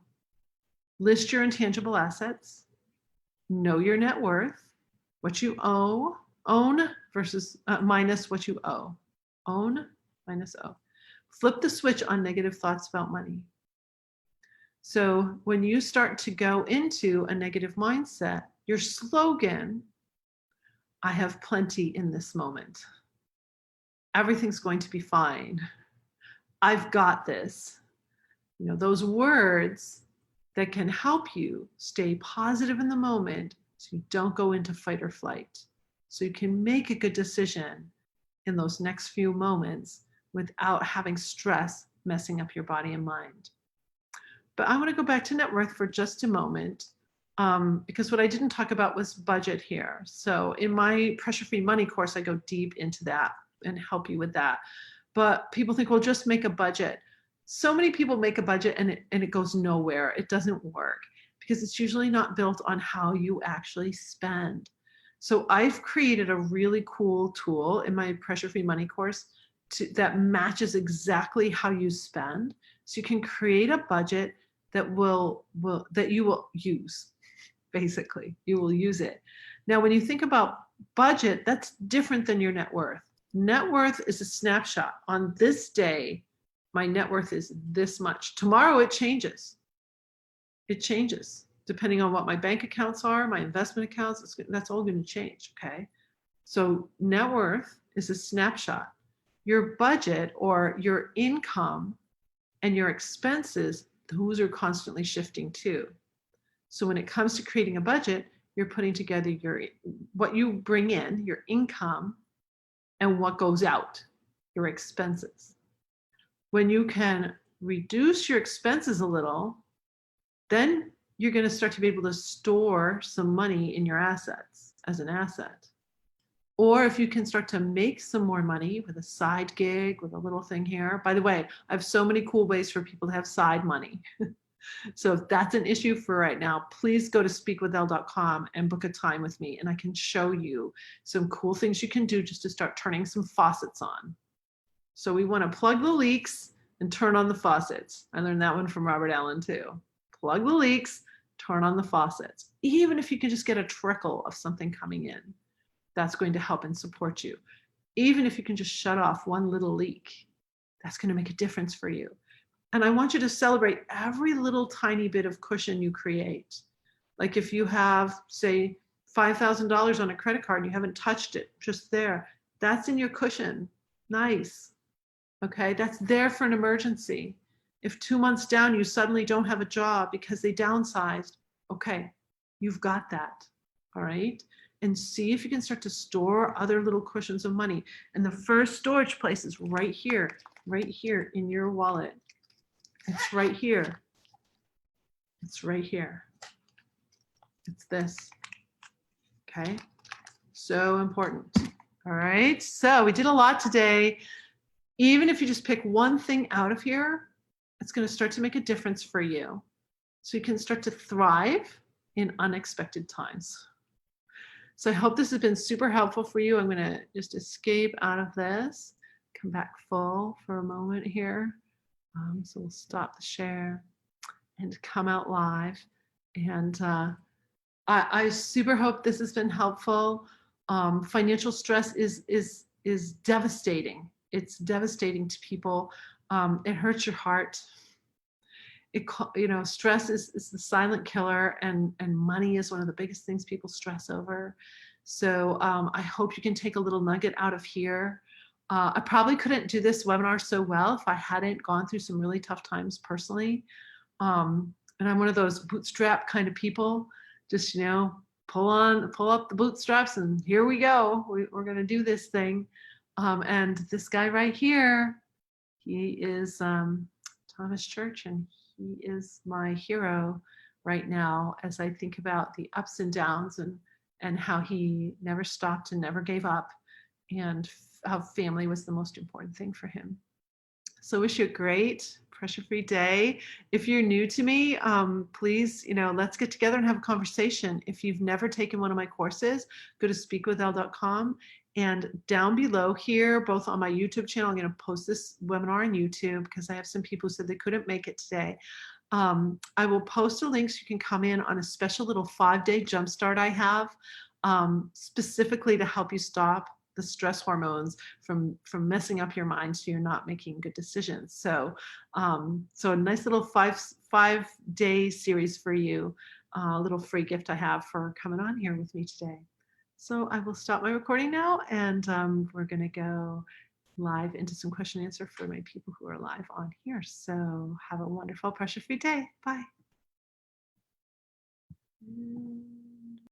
S1: List your intangible assets, know your net worth, what you own versus minus what you owe. Own minus owe. Flip the switch on negative thoughts about money. So when you start to go into a negative mindset, your slogan, I have plenty in this moment. Everything's going to be fine. I've got this. Those words that can help you stay positive in the moment so you don't go into fight or flight. So you can make a good decision in those next few moments without having stress messing up your body and mind. But I want to go back to net worth for just a moment because what I didn't talk about was budget here. So in my pressure-free money course, I go deep into that and help you with that. But people think, well, just make a budget. So many people make a budget and it goes nowhere. It doesn't work because it's usually not built on how you actually spend. So I've created a really cool tool in my pressure-free money course that matches exactly how you spend. So you can create a budget that you will use, basically. You will use it. Now, when you think about budget, that's different than your net worth. Net worth is a snapshot. On this day, my net worth is this much. Tomorrow it changes. It changes. depending on what my bank accounts are, my investment accounts, that's all going to change. Okay. So net worth is a snapshot. Your budget or your income and your expenses, those are constantly shifting too. So when it comes to creating a budget, you're putting together what you bring in, your income, and what goes out, your expenses. When you can reduce your expenses a little, then you're going to start to be able to store some money in your assets as an asset. Or if you can start to make some more money with a side gig, with a little thing here. By the way, I have so many cool ways for people to have side money. So if that's an issue for right now, please go to speakwithelle.com and book a time with me, and I can show you some cool things you can do just to start turning some faucets on. So we want to plug the leaks and turn on the faucets. I learned that one from Robert Allen too. Plug the leaks, turn on the faucets. Even if you can just get a trickle of something coming in, that's going to help and support you. Even if you can just shut off one little leak, that's going to make a difference for you. And I want you to celebrate every little tiny bit of cushion you create. Like if you have, say, $5,000 on a credit card and you haven't touched it, just there, that's in your cushion. Nice. Okay, that's there for an emergency. If 2 months down you suddenly don't have a job because they downsized, okay, you've got that. All right. And see if you can start to store other little cushions of money. And the first storage place is right here in your wallet. It's right here. It's right here. It's this. Okay. So important. All right. So we did a lot today. Even if you just pick one thing out of here, it's going to start to make a difference for you. So you can start to thrive in unexpected times. So I hope this has been super helpful for you. I'm going to just escape out of this, come back full for a moment here. So we'll stop the share and come out live. And I super hope this has been helpful. Financial stress is devastating. It's devastating to people. It hurts your heart. Stress is the silent killer, and money is one of the biggest things people stress over. So I hope you can take a little nugget out of here. I probably couldn't do this webinar so well if I hadn't gone through some really tough times personally. And I'm one of those bootstrap kind of people, just, pull up the bootstraps and here we go. We're going to do this thing. And this guy right here, he is Thomas Church, and he is my hero right now as I think about the ups and downs and how he never stopped and never gave up, and how family was the most important thing for him. So wish you a great pressure-free day. If you're new to me, please, let's get together and have a conversation. If you've never taken one of my courses, go to speakwithelle.com. And down below here, both on my YouTube channel, I'm going to post this webinar on YouTube because I have some people who said they couldn't make it today. I will post a link so you can come in on a special little 5-day jumpstart I have, specifically to help you stop the stress hormones from messing up your mind so you're not making good decisions. So a nice little five-day series for you, a little free gift I have for coming on here with me today. So I will stop my recording now, and we're going to go live into some question and answer for my people who are live on here. So have a wonderful pressure-free day. Bye.